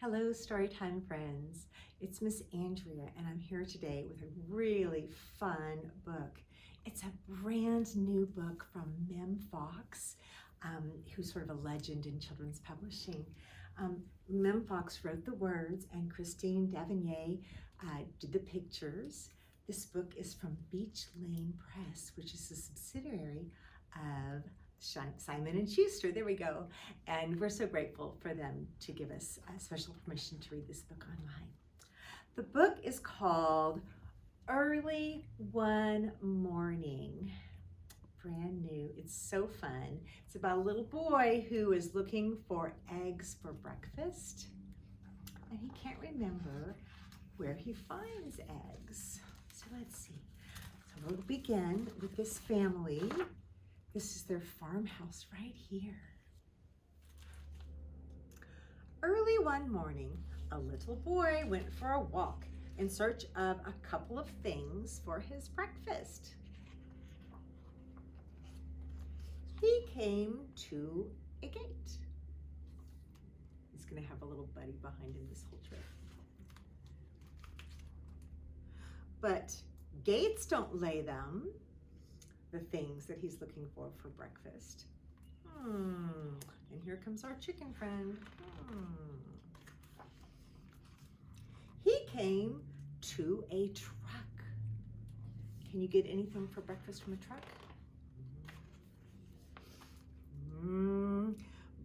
Hello, Storytime friends. It's Miss Andrea, and I'm here today with a really fun book. It's a brand new book from Mem Fox, who's sort of a legend in children's publishing. Mem Fox wrote the words, and Christine Davenier did the pictures. This book is from Beach Lane Press, which is a subsidiary of Simon Schuster, there we go. And we're so grateful for them to give us special permission to read this book online. The book is called Early One Morning. Brand new, it's so fun. It's about a little boy who is looking for eggs for breakfast, and he can't remember where he finds eggs. So let's see. So we'll begin with this family. This is their farmhouse right here. Early one morning, a little boy went for a walk in search of a couple of things for his breakfast. He came to a gate. He's gonna have a little buddy behind him this whole trip. But gates don't lay them the things that he's looking for breakfast. And here comes our chicken friend. He came to a truck. Can you get anything for breakfast from a truck?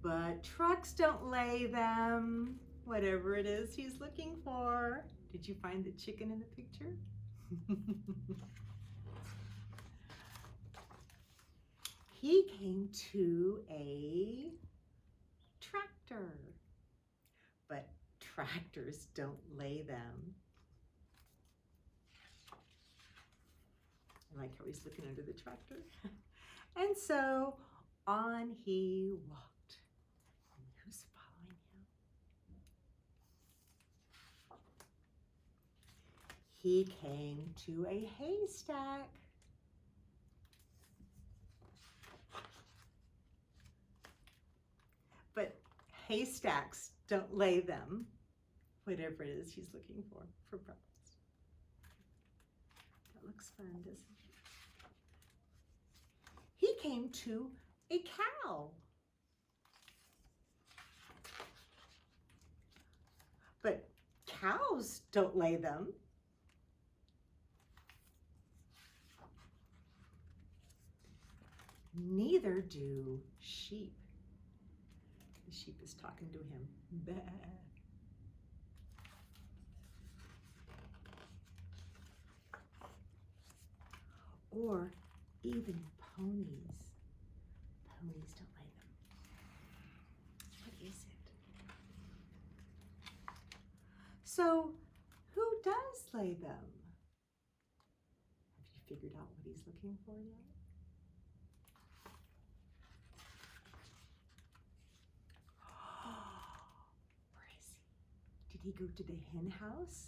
But trucks don't lay them. Whatever it is he's looking for. Did you find the chicken in the picture? He came to a tractor, but tractors don't lay them. I like how he's looking under the tractor. And so on he walked. And who's following him? He came to a haystack. But haystacks don't lay them, whatever it is he's looking for breakfast. That looks fun, doesn't it? He came to a cow. But cows don't lay them. Neither do sheep. The sheep is talking to him. Bah. Or even ponies. Ponies don't lay them. What is it? So, who does lay them? Have you figured out what he's looking for yet? Did he go to the hen house?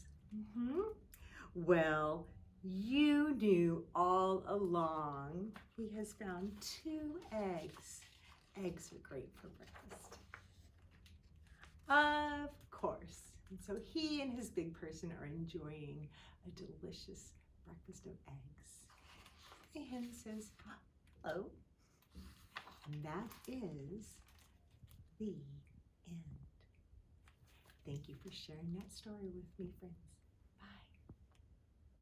Well, you knew all along. He has found 2 eggs. Eggs are great for breakfast. Of course. And so he and his big person are enjoying a delicious breakfast of eggs. The hen says, hello. And that is the end. Thank you for sharing that story with me, friends.